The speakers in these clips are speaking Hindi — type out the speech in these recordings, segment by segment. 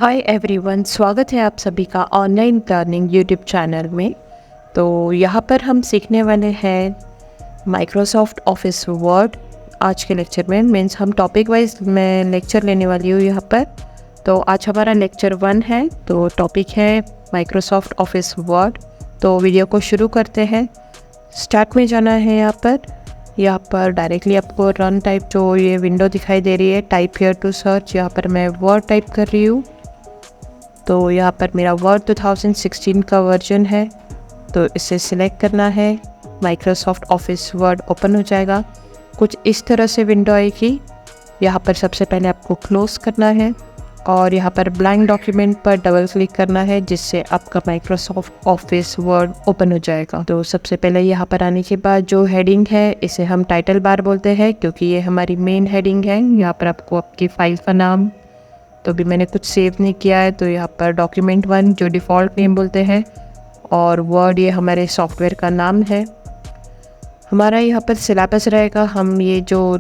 हाय एवरीवन, स्वागत है आप सभी का ऑनलाइन लर्निंग यूट्यूब चैनल में। तो यहाँ पर हम सीखने वाले हैं माइक्रोसॉफ्ट ऑफिस वर्ड। आज के लेक्चर में मीन्स हम टॉपिक वाइज मैं लेक्चर लेने वाली हूँ यहाँ पर। तो आज हमारा लेक्चर 1 है, तो टॉपिक है माइक्रोसॉफ्ट ऑफिस वर्ड। तो वीडियो को शुरू करते हैं। स्टार्ट में जाना है यहाँ पर डायरेक्टली आपको रन टाइप जो ये विंडो दिखाई दे रही है, टाइप हियर टू सर्च, यहाँ पर मैं वर्ड टाइप कर रही हूँ। तो यहाँ पर मेरा वर्ड 2016 का वर्जन है, तो इसे सिलेक्ट करना है। माइक्रोसॉफ्ट ऑफिस वर्ड ओपन हो जाएगा। कुछ इस तरह से विंडो आएगी। यहाँ पर सबसे पहले आपको क्लोज करना है और यहाँ पर ब्लैंक डॉक्यूमेंट पर डबल क्लिक करना है, जिससे आपका माइक्रोसॉफ्ट ऑफिस वर्ड ओपन हो जाएगा। तो सबसे पहले यहाँ पर आने के बाद जो हेडिंग है इसे हम टाइटल बार बोलते हैं, क्योंकि ये हमारी मेन हेडिंग है। यहाँ पर आपको आपकी फाइल का नाम, तो भी मैंने कुछ सेव नहीं किया है, तो यहाँ पर डॉक्यूमेंट 1 जो डिफ़ॉल्ट नेम बोलते हैं, और वर्ड ये हमारे सॉफ्टवेयर का नाम है। हमारा यहाँ पर सिलेबस रहेगा। हम ये जो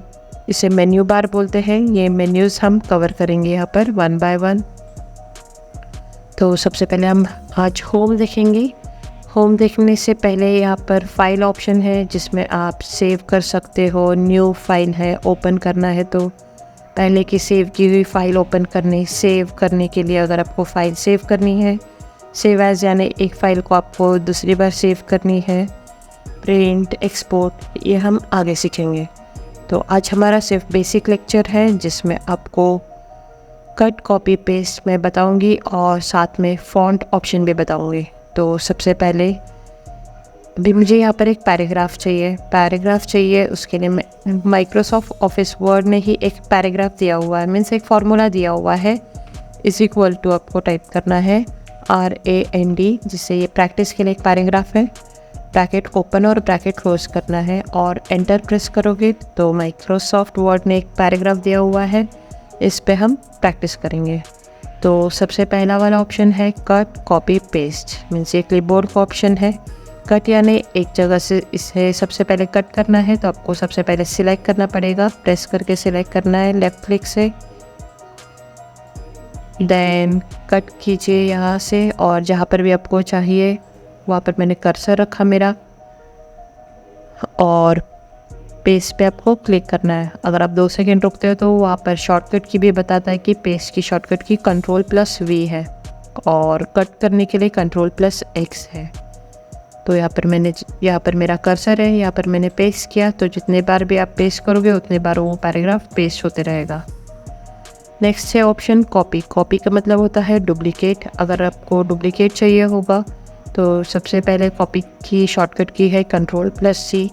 इसे मेन्यू बार बोलते हैं, ये मेन्यूज़ हम कवर करेंगे यहाँ पर 1 बाय 1। तो सबसे पहले हम आज होम देखेंगे। होम देखने से पहले यहाँ पर फाइल ऑप्शन है, जिसमें आप सेव कर सकते हो। न्यू फाइल है, ओपन करना है तो पहले की सेव की हुई फाइल ओपन करने, सेव करने के लिए अगर आपको फ़ाइल सेव करनी है, सेव एज़ यानी एक फ़ाइल को आपको दूसरी बार सेव करनी है, प्रिंट, एक्सपोर्ट, ये हम आगे सीखेंगे। तो आज हमारा सिर्फ बेसिक लेक्चर है, जिसमें आपको कट, कॉपी, पेस्ट मैं बताऊंगी और साथ में फ़ॉन्ट ऑप्शन भी बताऊंगी। तो सबसे पहले अभी मुझे यहाँ पर एक पैराग्राफ चाहिए। उसके लिए माइक्रोसॉफ्ट ऑफिस वर्ड ने ही एक पैराग्राफ दिया हुआ है, मीन्स एक फार्मूला दिया हुआ है, इज इक्वल टू आपको टाइप करना है RAND, जिससे ये प्रैक्टिस के लिए एक पैराग्राफ है। ब्रैकेट ओपन और ब्रैकेट क्लोज करना है और एंटर प्रेस करोगे तो माइक्रोसॉफ्ट वर्ड ने एक पैराग्राफ दिया हुआ है, इस पे हम प्रैक्टिस करेंगे। तो सबसे पहला वाला ऑप्शन है कट, कॉपी, पेस्ट, मीन्स ये क्लिपबोर्ड का ऑप्शन है। कट यानी एक जगह से इसे सबसे पहले कट करना है, तो आपको सबसे पहले सिलेक्ट करना पड़ेगा, प्रेस करके सिलेक्ट करना है लेफ़्ट क्लिक से, देन कट कीजिए यहाँ से और जहाँ पर भी आपको चाहिए वहाँ पर मैंने कर्सर रखा मेरा, और पेस्ट पे आपको क्लिक करना है। अगर आप 2 सेकेंड रुकते हो तो वहाँ पर शॉर्टकट की भी बताता है कि पेस्ट की शॉर्टकट की Ctrl+V है और कट करने के लिए Ctrl+X है। तो यहाँ पर मेरा कर्सर है, यहाँ पर मैंने पेस्ट किया, तो जितने बार भी आप पेस्ट करोगे उतने बार वो पैराग्राफ पेस्ट होते रहेगा। नेक्स्ट है ऑप्शन कॉपी। कॉपी का मतलब होता है डुप्लीकेट। अगर आपको डुप्लीकेट चाहिए होगा तो सबसे पहले कॉपी की शॉर्टकट की है Ctrl+C।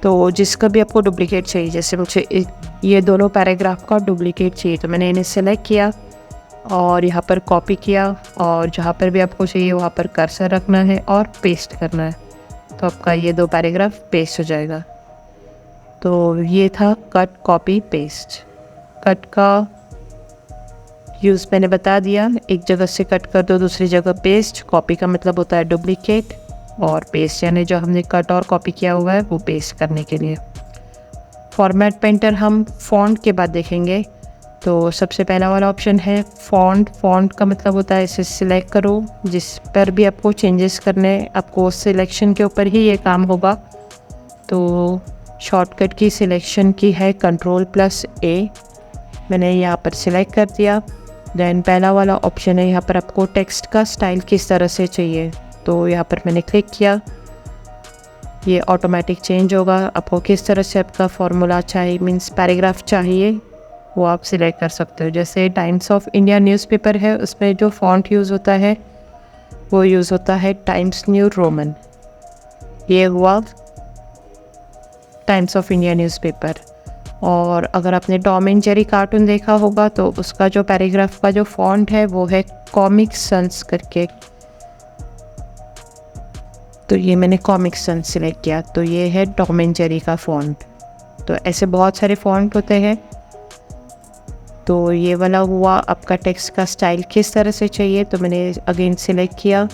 तो जिसका भी आपको डुप्लीकेट चाहिए, जैसे मुझे ये दोनों पैराग्राफ का डुप्लीकेट चाहिए, तो मैंने इन्हें सेलेक्ट किया और यहाँ पर कॉपी किया, और जहाँ पर भी आपको चाहिए वहाँ पर कर्सर रखना है और पेस्ट करना है, तो आपका ये 2 पैराग्राफ पेस्ट हो जाएगा। तो ये था कट, कॉपी, पेस्ट। कट का यूज़ मैंने बता दिया, एक जगह से कट कर दो दूसरी जगह पेस्ट। कॉपी का मतलब होता है डुप्लीकेट, और पेस्ट यानी जो हमने कट और कॉपी किया हुआ है वो पेस्ट करने के लिए। फॉर्मेट पेंटर हम फ़ॉन्ट के बाद देखेंगे। तो सबसे पहला वाला ऑप्शन है फ़ॉन्ट। फ़ॉन्ट का मतलब होता है इसे सिलेक्ट करो, जिस पर भी आपको चेंजेस करने, आपको सिलेक्शन के ऊपर ही ये काम होगा। तो शॉर्टकट की सिलेक्शन की है Ctrl+A, मैंने यहाँ पर सिलेक्ट कर दिया। देन पहला वाला ऑप्शन है, यहाँ पर आपको टेक्स्ट का स्टाइल किस तरह से चाहिए, तो यहाँ पर मैंने क्लिक किया, ये ऑटोमेटिक चेंज होगा। आपको किस तरह से आपका फार्मूला चाहिए, मीन्स पैराग्राफ चाहिए, वो आप सिलेक्ट कर सकते हो। जैसे टाइम्स ऑफ इंडिया न्यूज़पेपर है, उसमें जो फ़ॉन्ट यूज़ होता है वो यूज़ होता है टाइम्स न्यू रोमन। ये हुआ टाइम्स ऑफ इंडिया न्यूज़पेपर। और अगर आपने टॉम एंड जेरी कार्टून देखा होगा तो उसका जो पैराग्राफ का जो फ़ॉन्ट है वो है कॉमिक सन्स करके, तो ये मैंने कॉमिक सन्स सिलेक्ट किया, तो ये है टॉम एंड जेरी का फ़ॉन्ट। तो ऐसे बहुत सारे फ़ॉन्ट होते हैं। तो ये वाला हुआ आपका टेक्स्ट का स्टाइल किस तरह से चाहिए, तो मैंने अगेन सिलेक्ट किया।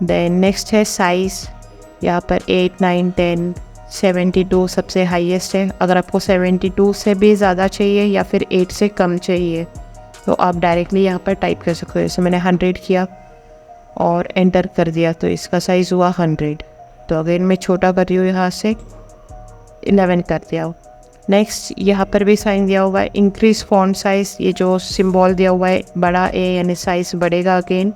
देन नेक्स्ट है साइज़, यहाँ पर 8, 9, 10, 72 सबसे हाईएस्ट है। अगर आपको 72 से भी ज़्यादा चाहिए या फिर 8 से कम चाहिए तो आप डायरेक्टली यहाँ पर टाइप कर सकते हो। जैसे मैंने 100 किया और एंटर कर दिया तो इसका साइज़ हुआ 100। तो अगेन मैं छोटा कर रही हूँ, यहाँ से 11 कर दिया। नेक्स्ट यहाँ पर भी साइन दिया हुआ है इंक्रीज फॉन्ट साइज़, ये जो सिंबल दिया हुआ है बड़ा ए यानी साइज़ बढ़ेगा। अगेन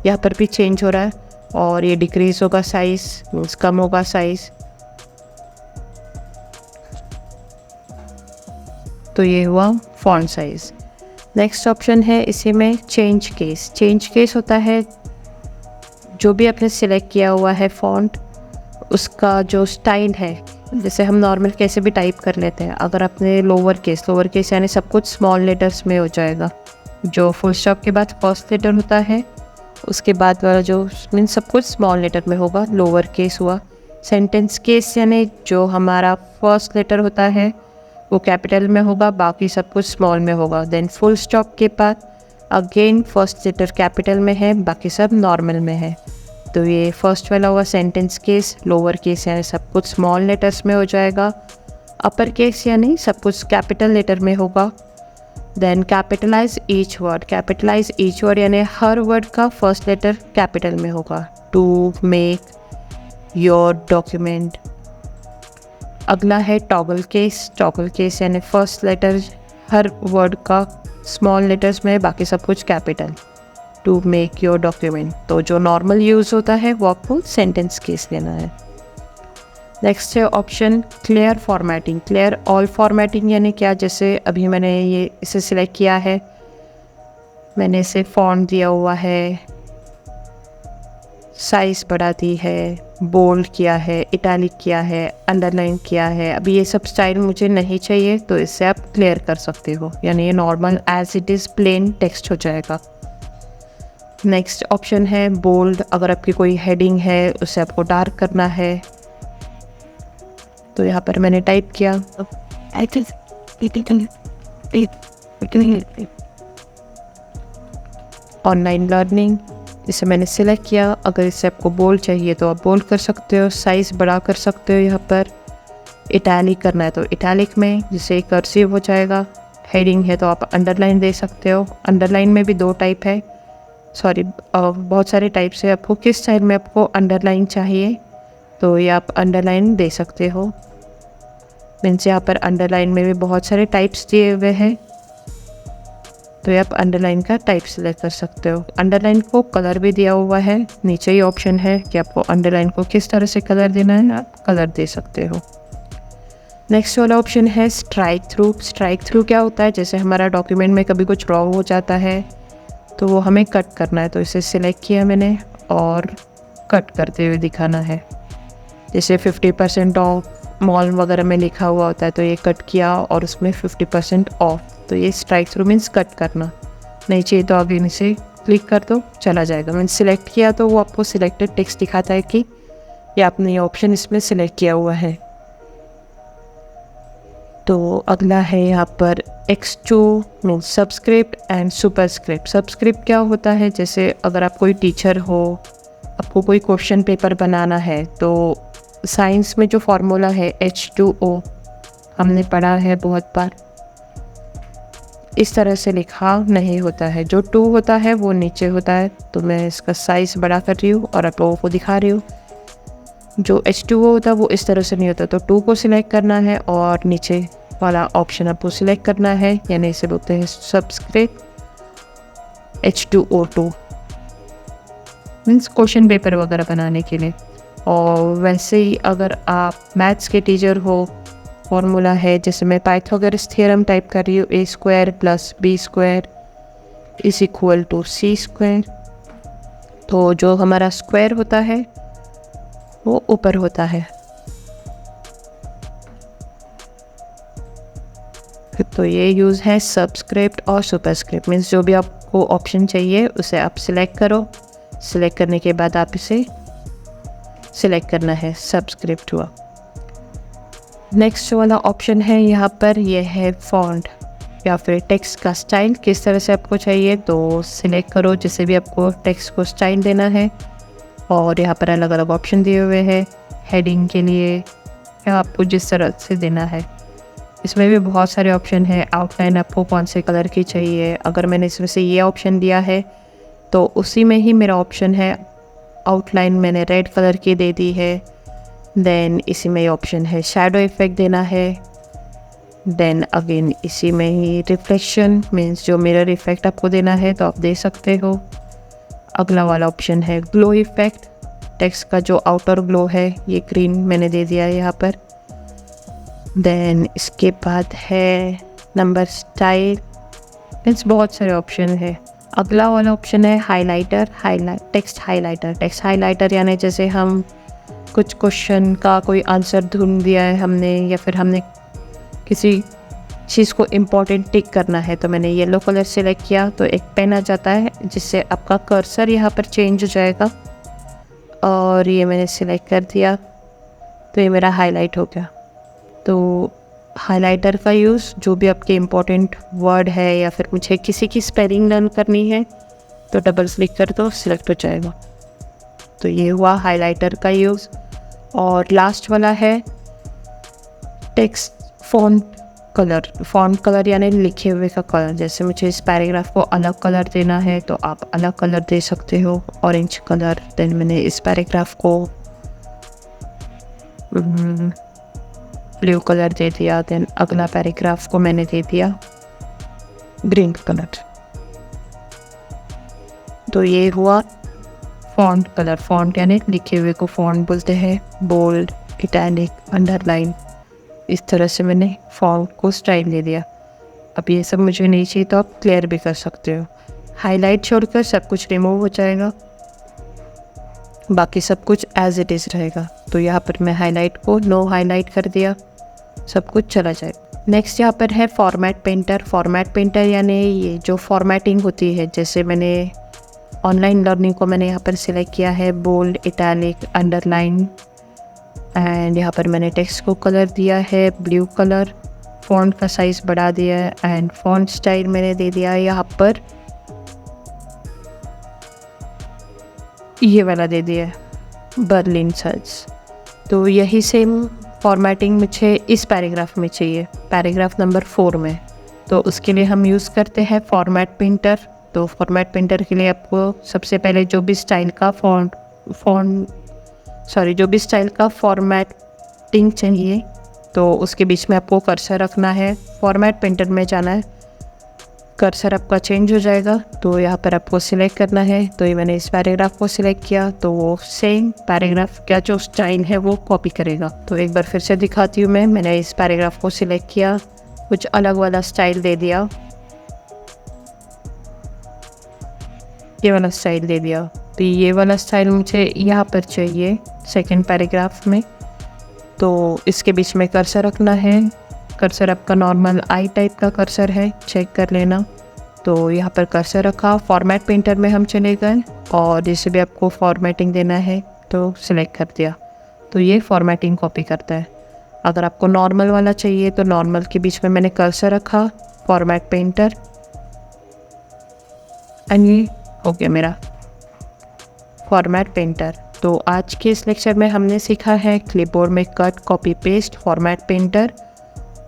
यहाँ पर भी चेंज हो रहा है और ये डिक्रीज होगा साइज़, मीन्स कम होगा साइज़। तो ये हुआ फॉन्ट साइज़। नेक्स्ट ऑप्शन है इसी में चेंज केस। चेंज केस होता है जो भी आपने सिलेक्ट किया हुआ है फॉन्ट, उसका जो स्टाइल है, जैसे हम नॉर्मल कैसे भी टाइप कर लेते हैं, अगर आपने लोअर केस यानी सब कुछ स्मॉल लेटर्स में हो जाएगा। जो फुल स्टॉप के बाद फर्स्ट लेटर होता है उसके बाद वाला जो मीन्स सब कुछ स्मॉल लेटर में होगा, लोअर केस हुआ। सेंटेंस केस यानी जो हमारा फर्स्ट लेटर होता है वो कैपिटल में होगा, बाकी सब कुछ स्मॉल में होगा। देन फुल स्टॉप के बाद अगेन फर्स्ट लेटर कैपिटल में है, बाकी सब नॉर्मल में है। तो ये फर्स्ट वाला हुआ सेंटेंस केस। लोअर केस यानी सब कुछ स्मॉल लेटर्स में हो जाएगा। अपर केस यानी सब कुछ कैपिटल लेटर में होगा। Then capitalise each word. Capitalise each word यानी हर वर्ड का फर्स्ट लेटर कैपिटल में होगा। To make your document. अगला है टॉगल केस। टॉगल केस यानी फर्स्ट लेटर हर वर्ड का स्मॉल लेटर्स में, बाकी सब कुछ capital. To make your document. तो जो नॉर्मल यूज़ होता है वो आपको सेंटेंस केस लेना है। नेक्स्ट है option clear formatting. Clear all formatting यानी क्या, जैसे अभी मैंने ये इसे सिलेक्ट किया है, मैंने इसे फॉन्ट दिया हुआ है, साइज़ बढ़ा दी है, बोल्ड किया है, इटैलिक किया है, अंडरलाइन किया है। अभी ये सब स्टाइल मुझे नहीं चाहिए तो इससे आप क्लियर कर सकते हो, यानी ये normal as it is plain text हो जाएगा। नेक्स्ट ऑप्शन है बोल्ड। अगर आपकी कोई हेडिंग है उसे आपको डार्क करना है, तो यहाँ पर मैंने टाइप किया ऑनलाइन लर्निंग, इसे मैंने सिलेक्ट किया। अगर इससे आपको बोल्ड चाहिए तो आप बोल्ड कर सकते हो, साइज़ बड़ा कर सकते हो। यहाँ पर इटैलिक करना है तो इटैलिक में, जिससे कर्सिव हो जाएगा। हेडिंग है तो आप अंडरलाइन दे सकते हो। अंडरलाइन में भी दो टाइप है, बहुत सारे टाइप से। आपको किस स्टाइल में आपको अंडरलाइन चाहिए तो ये आप अंडरलाइन दे सकते हो। मीन्स यहाँ पर अंडरलाइन में भी बहुत सारे टाइप्स दिए हुए हैं, तो ये आप अंडरलाइन का टाइप सेलेक्ट कर सकते हो। अंडरलाइन को कलर भी दिया हुआ है, नीचे ही ऑप्शन है कि आपको अंडरलाइन को किस तरह से कलर देना है, आप कलर दे सकते हो। नेक्स्ट वाला ऑप्शन है स्ट्राइक थ्रू। स्ट्राइक थ्रू क्या होता है, जैसे हमारा डॉक्यूमेंट में कभी कुछ रॉन्ग हो जाता है तो वो हमें कट करना है, तो इसे सिलेक्ट किया मैंने और कट करते हुए दिखाना है। जैसे 50% ऑफ मॉल वगैरह में लिखा हुआ होता है तो ये कट किया और उसमें 50% ऑफ, तो ये स्ट्राइक थ्रू मीन्स कट करना। नहीं चाहिए तो अगेन इसे क्लिक कर दो, चला जाएगा। मीन्स सिलेक्ट किया तो वो आपको सिलेक्टेड टेक्स्ट दिखाता है कि ये आपने ये ऑप्शन इसमें सिलेक्ट किया हुआ है। तो अगला है यहाँ पर X2 means subscript and superscript. Subscript क्या होता है, जैसे अगर आप कोई टीचर हो, आपको कोई क्वेश्चन पेपर बनाना है, तो साइंस में जो फार्मूला है H2O हमने पढ़ा है बहुत बार, इस तरह से लिखा नहीं होता है। जो 2 होता है वो नीचे होता है, तो मैं इसका साइज़ बड़ा कर रही हूँ और आप लोगों को दिखा रही हूँ। जो H2O होता है वो इस तरह से नहीं होता, तो 2 को सिलेक्ट करना है और नीचे वाला ऑप्शन आपको सिलेक्ट करना है, यानी इसे बोलते हैं subscript H2O2 means question paper वगैरह बनाने के लिए। और वैसे ही अगर आप मैथ्स के टीचर हो, फॉर्मूला है, जैसे मैं पाइथागोरस थ्योरम टाइप कर रही हूँ, a² + b² = c²। तो जो हमारा स्क्वायर होता है वो ऊपर होता है, तो ये यूज़ है सबस्क्रिप्ट और सुपरस्क्रिप्ट। मीन्स जो भी आपको ऑप्शन चाहिए उसे आप सिलेक्ट करो, सिलेक्ट करने के बाद आप इसे सिलेक्ट करना है, सबस्क्रिप्ट हुआ। नेक्स्ट वाला ऑप्शन है यहाँ पर, ये है फॉन्ट या फिर टेक्स्ट का स्टाइल, किस तरह से आपको चाहिए तो सिलेक्ट करो जिसे भी आपको टेक्स्ट को स्टाइल देना है। और यहाँ पर अलग अलग ऑप्शन दिए हुए हैं हेडिंग के लिए, या आपको जिस तरह से देना है। इसमें भी बहुत सारे ऑप्शन है। आउटलाइन आपको कौन से कलर की चाहिए, अगर मैंने इसमें से ये ऑप्शन दिया है तो उसी में ही मेरा ऑप्शन है आउटलाइन मैंने रेड कलर की दे दी है। देन इसी में ऑप्शन है शैडो इफेक्ट देना है। देन अगेन इसी में ही रिफ्लेक्शन मीन्स जो मिरर इफेक्ट आपको देना है तो आप दे सकते हो। अगला वाला ऑप्शन है ग्लो इफेक्ट, टेक्स्ट का जो आउटर ग्लो है ये ग्रीन मैंने दे दिया है यहाँ पर। देन इसके बाद है नंबर स्टाइल, मीन्स बहुत सारे ऑप्शन है। अगला वाला ऑप्शन है हाइलाइटर, टेक्स्ट हाइलाइटर यानी जैसे हम कुछ क्वेश्चन का कोई आंसर ढूंढ दिया है हमने, या फिर हमने किसी चीज़ को इम्पोर्टेंट टिक करना है तो मैंने येलो कलर सेलेक्ट किया तो एक पेन आ जाता है जिससे आपका कर्सर यहाँ पर चेंज हो जाएगा, और ये मैंने सिलेक्ट कर दिया तो ये मेरा हाईलाइट हो गया। तो हाइलाइटर का यूज़ जो भी आपके इम्पोर्टेंट वर्ड है या फिर मुझे किसी की स्पेलिंग लर्न करनी है तो डबल क्लिक कर दो, सिलेक्ट हो जाएगा। तो ये हुआ हाइलाइटर का यूज़। और लास्ट वाला है टेक्स्ट फॉन्ट कलर यानी लिखे हुए का कलर। जैसे मुझे इस पैराग्राफ को अलग कलर देना है तो आप अलग कलर दे सकते हो, ऑरेंज कलर। देन मैंने इस पैराग्राफ को ब्लू कलर दे दिया। देन अगला पैराग्राफ को मैंने दे दिया ग्रीन कलर। तो ये हुआ फॉन्ट कलर। फॉन्ट यानी लिखे हुए को फॉन्ट बोलते हैं, बोल्ड, इटैलिक, अंडरलाइन। इस तरह से मैंने फॉन्ट को स्टाइल दे दिया। अब ये सब मुझे नहीं चाहिए तो आप क्लियर भी कर सकते हो। हाईलाइट छोड़कर सब कुछ रिमूव हो जाएगा, बाकी सब कुछ एज इट इज़ रहेगा। तो यहाँ पर मैं हाईलाइट को नो हाईलाइट कर दिया, सब कुछ चला जाएगा। नेक्स्ट यहाँ पर है फॉर्मेट पेंटर। फॉर्मेट पेंटर यानी ये जो फॉर्मेटिंग होती है, जैसे मैंने ऑनलाइन लर्निंग को मैंने यहाँ पर सिलेक्ट किया है बोल्ड, इटैलिक, अंडरलाइन, एंड यहाँ पर मैंने टेक्स्ट को कलर दिया है ब्लू कलर, फ़ॉन्ट का साइज़ बढ़ा दिया है, एंड फ़ॉन्ट स्टाइल मैंने दे दिया है यहाँ पर ये वाला दे दिया है बर्लिन साइज। तो यही सेम फॉर्मेटिंग मुझे इस पैराग्राफ में चाहिए, पैराग्राफ नंबर 4 में। तो उसके लिए हम यूज़ करते हैं फॉर्मेट पेंटर। तो फॉर्मेट पेंटर के लिए आपको सबसे पहले जो भी स्टाइल का फॉर्मेटिंग चाहिए तो उसके बीच में आपको कर्सर रखना है। फॉर्मेट पेंटर में जाना है, कर्सर आपका चेंज हो जाएगा तो यहाँ पर आपको सिलेक्ट करना है। तो ये मैंने इस पैराग्राफ को सिलेक्ट किया तो वो सेम पैराग्राफ का जो स्टाइल है वो कॉपी करेगा। तो एक बार फिर से दिखाती हूँ मैंने इस पैराग्राफ को सिलेक्ट किया, कुछ अलग वाला स्टाइल दे दिया, ये वाला स्टाइल दे दिया। तो ये वाला स्टाइल मुझे यहाँ पर चाहिए सेकंड पैराग्राफ में। तो इसके बीच में कर्सर रखना है। कर्सर आपका नॉर्मल आई टाइप का कर्सर है, चेक कर लेना। तो यहाँ पर कर्सर रखा, फॉर्मेट पेंटर में हम चले गए और जिसे भी आपको फॉर्मेटिंग देना है तो सिलेक्ट कर दिया। तो ये फॉर्मेटिंग कॉपी करता है। अगर आपको नॉर्मल वाला चाहिए तो नॉर्मल के बीच में मैंने कर्सर रखा, फॉर्मेट पेंटर, एंड ये हो गया मेरा फॉर्मेट पेंटर। तो आज के इस लेक्चर में हमने सीखा है क्लिपबोर्ड में cut, copy, paste, format painter,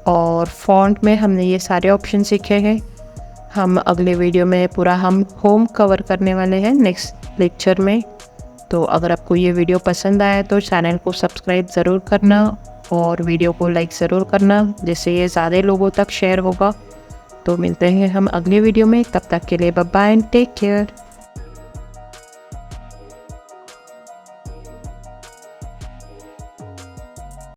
और फॉन्ट में हमने ये सारे ऑप्शन सीखे हैं। हम अगले वीडियो में पूरा हम होम कवर करने वाले हैं नेक्स्ट लेक्चर में। तो अगर आपको ये वीडियो पसंद आया तो चैनल को सब्सक्राइब ज़रूर करना और वीडियो को लाइक ज़रूर करना, जिससे ये ज़्यादा लोगों तक शेयर होगा। तो मिलते हैं हम अगले वीडियो में, तब तक के लिए bye bye and take care.